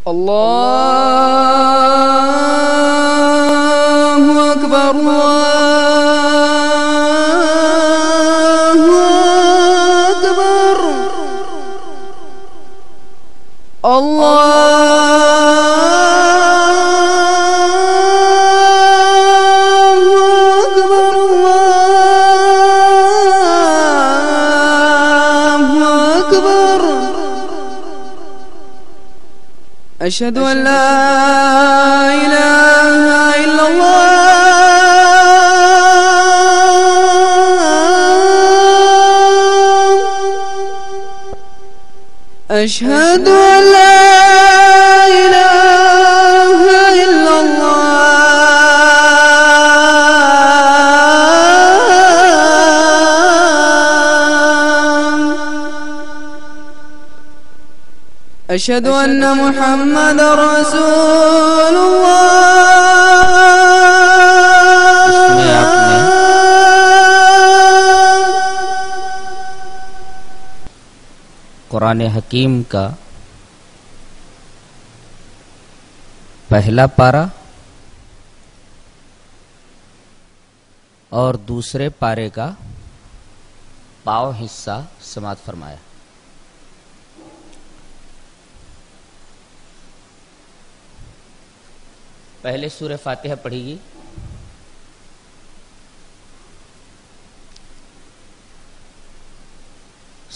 الله أكبر الله أكبر أشهد أن لا إله إلا الله أشهد أن لا إله إلا أشهد أن محمد رسول قرآن حکیم کا پہلا پارہ اور دوسرے پارے کا پاؤ حصہ سماعت فرمایا۔ پہلے سورہ فاتحہ پڑھی گی،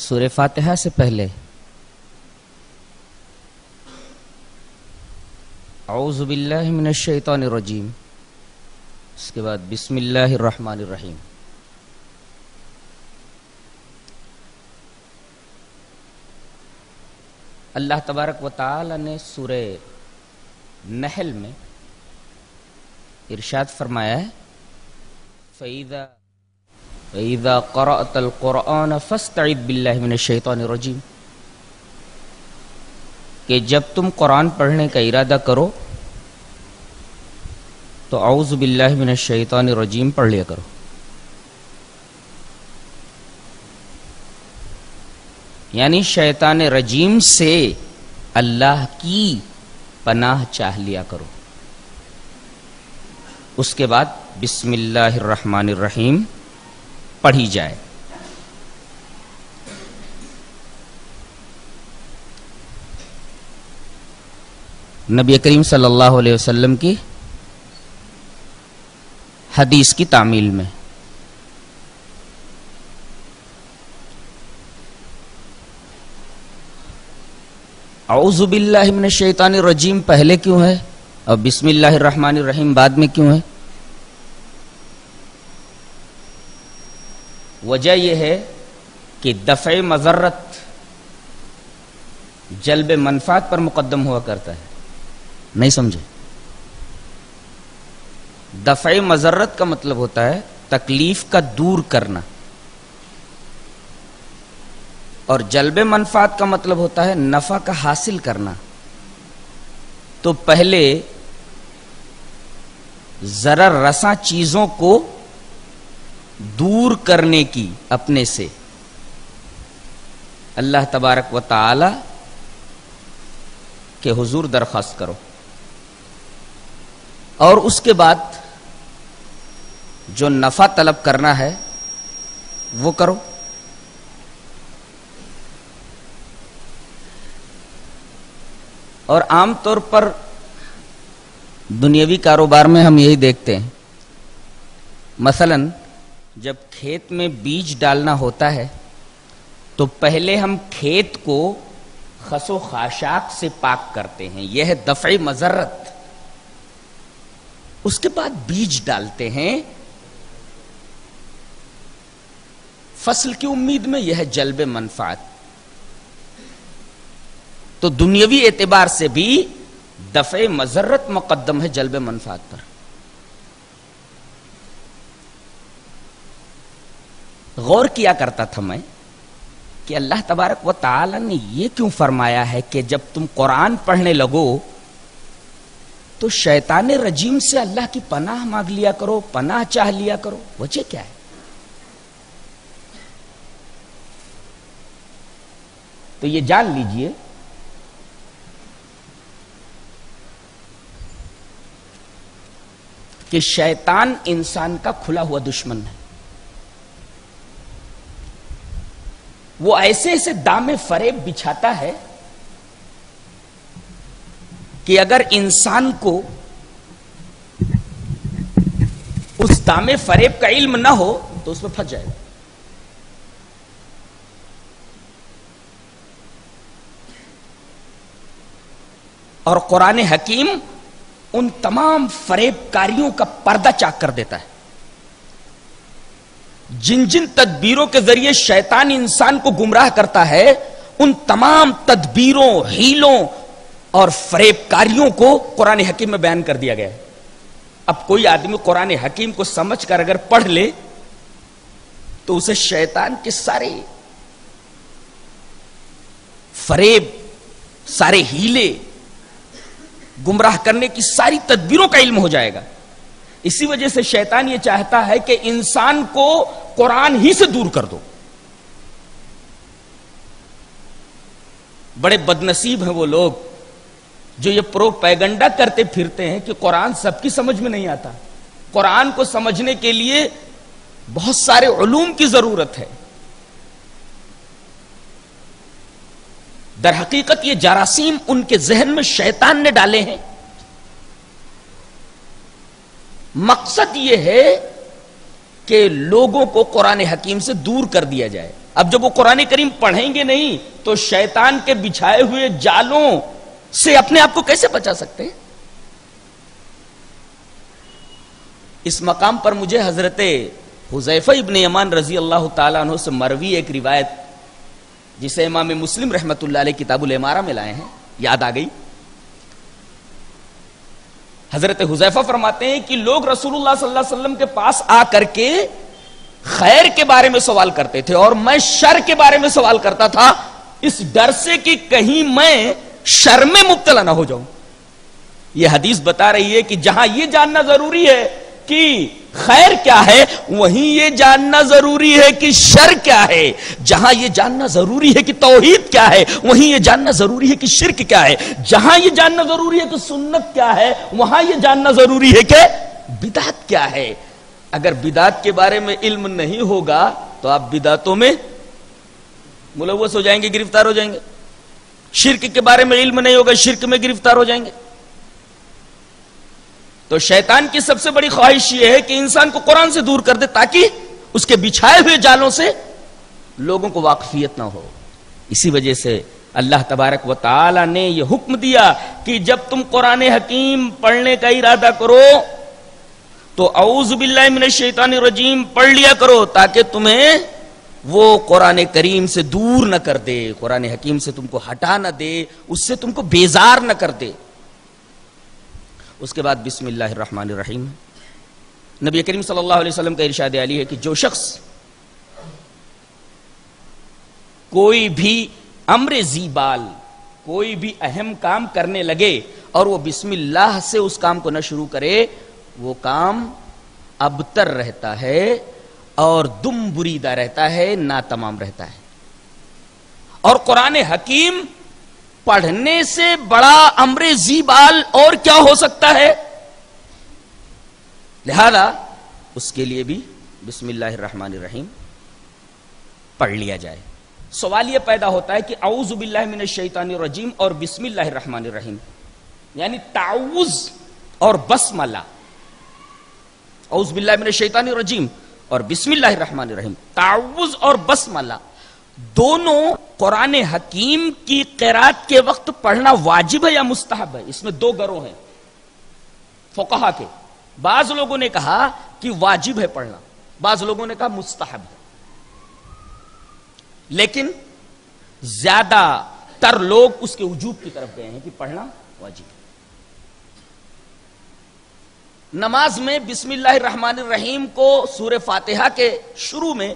سورہ فاتحہ سے پہلے اعوذ باللہ من الشیطان الرجیم، اس کے بعد بسم اللہ الرحمن الرحیم۔ اللہ تبارک و تعالی نے سورہ نحل میں ارشاد فرمایا ہے فَإِذَا قَرَأْتَ الْقُرْآنَ فَاسْتَعِذْ بِاللَّهِ مِنَ الشَّيْطَانِ الرَّجِيمِ، کہ جب تم قرآن پڑھنے کا ارادہ کرو تو اعوذ باللہ من الشیطان الرجیم پڑھ لیا کرو۔ یعنی شیطان رجیم سے اللہ کی پناہ چاہ لیا کرو۔ اس کے بعد بسم اللہ الرحمن الرحیم پڑھی جائے۔ نبی کریم صلی اللہ علیہ وسلم کی حدیث کی تعمیل میں اعوذ باللہ من الشیطان الرجیم پہلے کیوں ہے اور بسم اللہ الرحمن الرحیم بعد میں کیوں ہے؟ وجہ یہ ہے کہ دفع مضرت جلب منفعت پر مقدم ہوا کرتا ہے، نہیں سمجھے؟ دفع مضرت کا مطلب ہوتا ہے تکلیف کا دور کرنا، اور جلب منفعت کا مطلب ہوتا ہے نفع کا حاصل کرنا۔ تو پہلے ضرر رساں چیزوں کو دور کرنے کی اپنے سے اللہ تبارک و تعالی کے حضور درخواست کرو، اور اس کے بعد جو نفع طلب کرنا ہے وہ کرو۔ اور عام طور پر دنیاوی کاروبار میں ہم یہی دیکھتے ہیں، مثلا جب کھیت میں بیج ڈالنا ہوتا ہے تو پہلے ہم کھیت کو خس و خاشاک سے پاک کرتے ہیں، یہ ہے دفع مضرت۔ اس کے بعد بیج ڈالتے ہیں فصل کی امید میں، یہ ہے جلب منفعت۔ تو دنیاوی اعتبار سے بھی دفع مضرت مقدم ہے جلب منفعت پر۔ غور کیا کرتا تھا میں کہ اللہ تبارک و تعالی نے یہ کیوں فرمایا ہے کہ جب تم قرآن پڑھنے لگو تو شیطان رجیم سے اللہ کی پناہ مانگ لیا کرو، پناہ چاہ لیا کرو۔ وجہ کیا ہے؟ تو یہ جان لیجئے کہ شیطان انسان کا کھلا ہوا دشمن ہے. وہ ایسے ایسے دامے فریب بچھاتا ہے کہ اگر انسان کو اس دامے فریب کا علم نہ ہو تو اس میں پھنس جائے گا. اور قرآن حکیم ان تمام فریب کاریوں کا پردہ چاک کر دیتا ہے. جن جن تدبیروں کے ذریعے شیطان انسان کو گمراہ کرتا ہے ان تمام تدبیروں، ہیلوں اور فریب کاریوں کو قرآن حکیم میں بیان کر دیا گیا ہے. اب کوئی آدمی قرآن حکیم کو سمجھ کر اگر پڑھ لے تو اسے شیطان کے سارے فریب، سارے ہیلے، گمراہ کرنے کی ساری تدبیروں کا علم ہو جائے گا. اسی وجہ سے شیطان یہ چاہتا ہے کہ انسان کو قرآن ہی سے دور کر دو. بڑے بدنصیب ہیں وہ لوگ جو یہ پروپیگنڈا کرتے پھرتے ہیں کہ قرآن سب کی سمجھ میں نہیں آتا. قرآن کو سمجھنے کے لیے بہت سارے علوم کی ضرورت ہے. در حقیقت یہ جراثیم ان کے ذہن میں شیطان نے ڈالے ہیں. مقصد یہ ہے کہ لوگوں کو قرآن حکیم سے دور کر دیا جائے. اب جب وہ قرآن کریم پڑھیں گے نہیں تو شیطان کے بچھائے ہوئے جالوں سے اپنے آپ کو کیسے بچا سکتے ہیں؟ اس مقام پر مجھے حضرت حذیفہ ابن یمان رضی اللہ تعالیٰ عنہ سے مروی ایک روایت جسے امام مسلم رحمت اللہ علیہ کتاب الامارہ میں لائے ہیں یاد آ گئی. حضرت حذیفہ فرماتے ہیں کہ لوگ رسول اللہ صلی اللہ علیہ وسلم کے پاس آ کر کے خیر کے بارے میں سوال کرتے تھے اور میں شر کے بارے میں سوال کرتا تھا اس ڈر سے کہ کہیں میں شر میں مبتلا نہ ہو جاؤں. یہ حدیث بتا رہی ہے کہ جہاں یہ جاننا ضروری ہے کہ خیر کیا ہے وہیں یہ جاننا ضروری ہے کہ شر کیا ہے. جہاں یہ جاننا ضروری ہے کہ توحید کیا ہے وہیں یہ جاننا ضروری ہے کہ شرک کیا ہے. جہاں یہ جاننا ضروری ہے کہ سنت کیا ہے وہاں یہ جاننا ضروری ہے کہ بدعت کیا ہے. اگر بدعت کے بارے میں علم نہیں ہوگا تو آپ بدعتوں میں ملوث ہو جائیں گے، گرفتار ہو جائیں گے. شرک کے بارے میں علم نہیں ہوگا، شرک میں گرفتار ہو جائیں گے. تو شیطان کی سب سے بڑی خواہش یہ ہے کہ انسان کو قرآن سے دور کر دے تاکہ اس کے بچھائے ہوئے جالوں سے لوگوں کو واقفیت نہ ہو. اسی وجہ سے اللہ تبارک و تعالی نے یہ حکم دیا کہ جب تم قرآن حکیم پڑھنے کا ارادہ کرو تو اعوذ باللہ من الشیطان الرجیم پڑھ لیا کرو تاکہ تمہیں وہ قرآن کریم سے دور نہ کر دے، قرآن حکیم سے تم کو ہٹا نہ دے، اس سے تم کو بیزار نہ کر دے. اس کے بعد بسم اللہ الرحمن الرحیم. نبی کریم صلی اللہ علیہ وسلم کا ارشاد عالی ہے کہ جو شخص کوئی بھی امر زیبال، کوئی بھی اہم کام کرنے لگے اور وہ بسم اللہ سے اس کام کو نہ شروع کرے وہ کام ابتر رہتا ہے اور دم بریدہ رہتا ہے، ناتمام رہتا ہے. اور قرآن حکیم پڑھنے سے بڑا امر زیبال اور کیا ہو سکتا ہے؟ لہذا اس کے لیے بھی بسم اللہ الرحمن الرحیم پڑھ لیا جائے. سوال یہ پیدا ہوتا ہے کہ اعوذ باللہ من الشیطان الرجیم اور بسم اللہ الرحمن الرحیم یعنی تعوذ اور بسملہ، اعوذ باللہ من الشیطان الرجیم اور بسم اللہ الرحمن الرحیم، تعوذ اور بسملہ دونوں قرآن حکیم کی قرات کے وقت پڑھنا واجب ہے یا مستحب ہے؟ اس میں دو گروہ ہیں فقہا کے. بعض لوگوں نے کہا کہ واجب ہے پڑھنا، بعض لوگوں نے کہا مستحب ہے، لیکن زیادہ تر لوگ اس کے وجوب کی طرف گئے ہیں کہ پڑھنا واجب ہے. نماز میں بسم اللہ الرحمن الرحیم کو سورہ فاتحہ کے شروع میں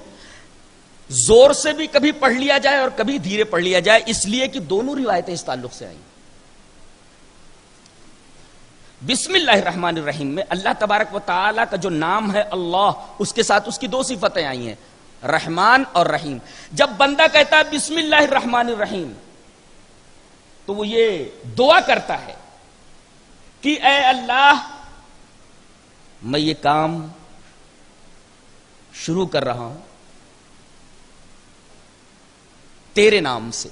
زور سے بھی کبھی پڑھ لیا جائے اور کبھی دھیرے پڑھ لیا جائے، اس لیے کہ دونوں روایتیں اس تعلق سے آئیں. بسم اللہ الرحمن الرحیم میں اللہ تبارک و تعالی کا جو نام ہے اللہ، اس کے ساتھ اس کی دو صفتیں آئی ہیں، رحمان اور رحیم. جب بندہ کہتا ہے بسم اللہ الرحمن الرحیم تو وہ یہ دعا کرتا ہے کہ اے اللہ میں یہ کام شروع کر رہا ہوں تیرے نام سے،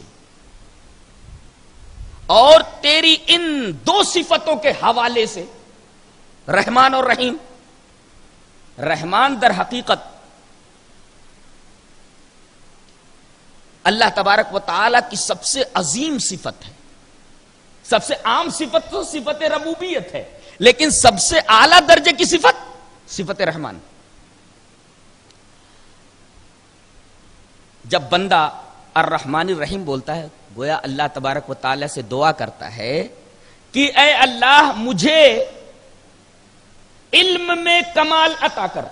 اور تیری ان دو صفتوں کے حوالے سے، رحمان اور رحیم۔ رحمان در حقیقت اللہ تبارک و تعالی کی سب سے عظیم صفت ہے۔ سب سے عام صفت تو صفت ربوبیت ہے، لیکن سب سے اعلی درجے کی صفت صفت رحمان۔ جب بندہ الرحمن الرحیم بولتا ہے، گویا اللہ تبارک و تعالی سے دعا کرتا ہے کہ اے اللہ مجھے علم میں کمال عطا کر،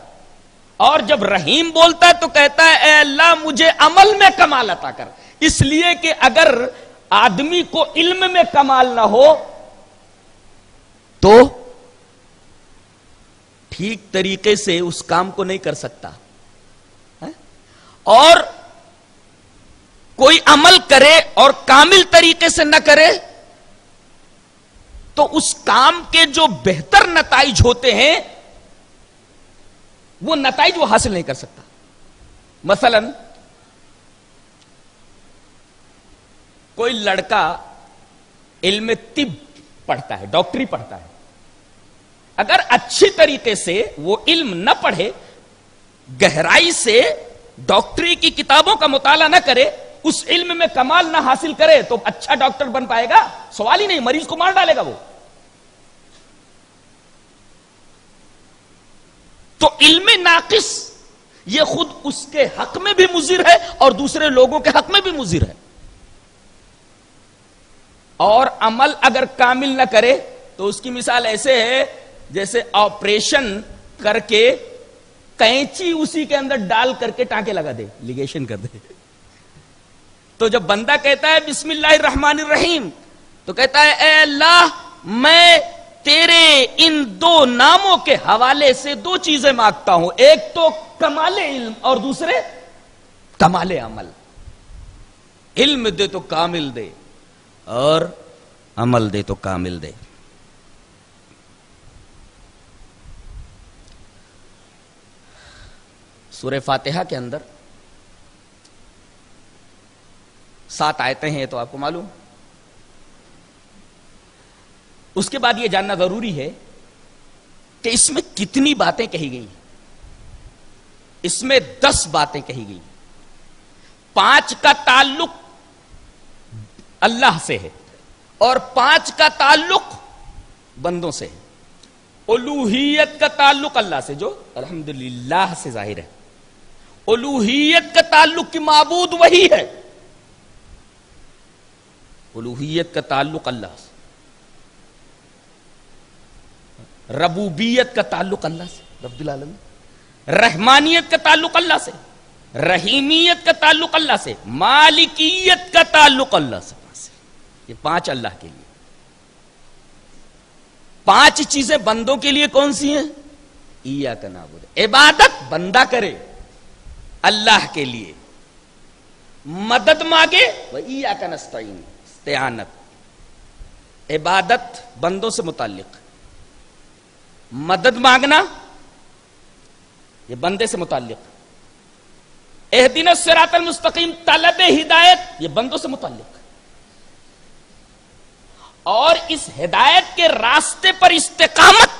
اور جب رحیم بولتا ہے تو کہتا ہے اے اللہ مجھے عمل میں کمال عطا کر، اس لیے کہ اگر آدمی کو علم میں کمال نہ ہو تو ٹھیک طریقے سے اس کام کو نہیں کر سکتا، اور کوئی عمل کرے اور کامل طریقے سے نہ کرے تو اس کام کے جو بہتر نتائج ہوتے ہیں وہ نتائج وہ حاصل نہیں کر سکتا۔ مثلا کوئی لڑکا علم طب پڑھتا ہے، ڈاکٹری پڑھتا ہے، اگر اچھی طریقے سے وہ علم نہ پڑھے، گہرائی سے ڈاکٹری کی کتابوں کا مطالعہ نہ کرے، اس علم میں کمال نہ حاصل کرے تو اچھا ڈاکٹر بن پائے گا؟ سوال ہی نہیں، مریض کو مار ڈالے گا وہ۔ تو علم ناقص یہ خود اس کے حق میں بھی مضر ہے اور دوسرے لوگوں کے حق میں بھی مضر ہے، اور عمل اگر کامل نہ کرے تو اس کی مثال ایسے ہے جیسے آپریشن کر کے کینچی اسی کے اندر ڈال کر کے ٹانکے لگا دے، لیگیشن کر دے۔ تو جب بندہ کہتا ہے بسم اللہ الرحمن الرحیم تو کہتا ہے اے اللہ میں تیرے ان دو ناموں کے حوالے سے دو چیزیں مانگتا ہوں، ایک تو کمال علم اور دوسرے کمال عمل۔ علم دے تو کامل دے اور عمل دے تو کامل دے۔ سورہ فاتحہ کے اندر 7 آیتیں ہیں تو آپ کو معلوم، اس کے بعد یہ جاننا ضروری ہے کہ اس میں کتنی باتیں کہی گئی ہیں۔ اس میں 10 باتیں کہی گئی، 5 کا تعلق اللہ سے ہے اور 5 کا تعلق بندوں سے ہے۔ الوہیت کا تعلق اللہ سے جو الحمدللہ سے ظاہر ہے، الوہیت کا تعلق کہ معبود وہی ہے، الوہیت کا تعلق اللہ سے، ربوبیت کا تعلق اللہ سے رب العالمین، رحمانیت کا تعلق اللہ سے، رحیمیت کا تعلق اللہ سے، مالکیت کا تعلق اللہ سے۔ یہ 5 اللہ کے لیے۔ 5 چیزیں بندوں کے لیے کون سی ہیں؟ ایاک نعبد، عبادت بندہ کرے اللہ کے لیے، مدد مانگے و ایاک نستعین، استعانت، عبادت بندوں سے متعلق، مدد مانگنا یہ بندے سے متعلق، اہدنا الصراط المستقیم طلب ہدایت یہ بندوں سے متعلق، اور اس ہدایت کے راستے پر استقامت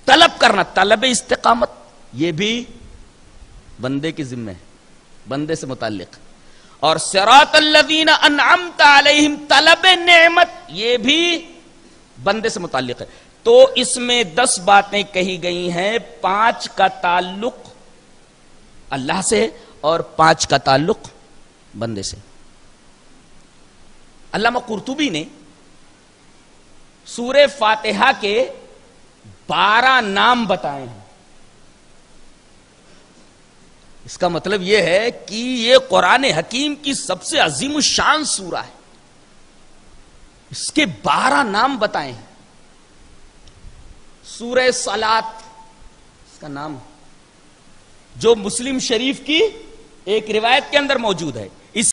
طلب کرنا، طلب استقامت یہ بھی بندے کی ذمہ ہے، بندے سے متعلق، اور صراط الذین انعمت علیہم طلب نعمت یہ بھی بندے سے متعلق ہے۔ تو اس میں 10 باتیں کہی گئی ہیں، 5 کا تعلق اللہ سے اور 5 کا تعلق بندے سے۔ علامہ قرطبی نے سورہ فاتحہ کے 12 نام بتائے ہیں۔ اس کا مطلب یہ ہے کہ یہ قرآن حکیم کی سب سے عظیم الشان سورہ ہے، اس کے 12 نام بتائے ہیں۔ سورہ صلاۃ اس کا نام جو مسلم شریف کی ایک روایت کے اندر موجود ہے،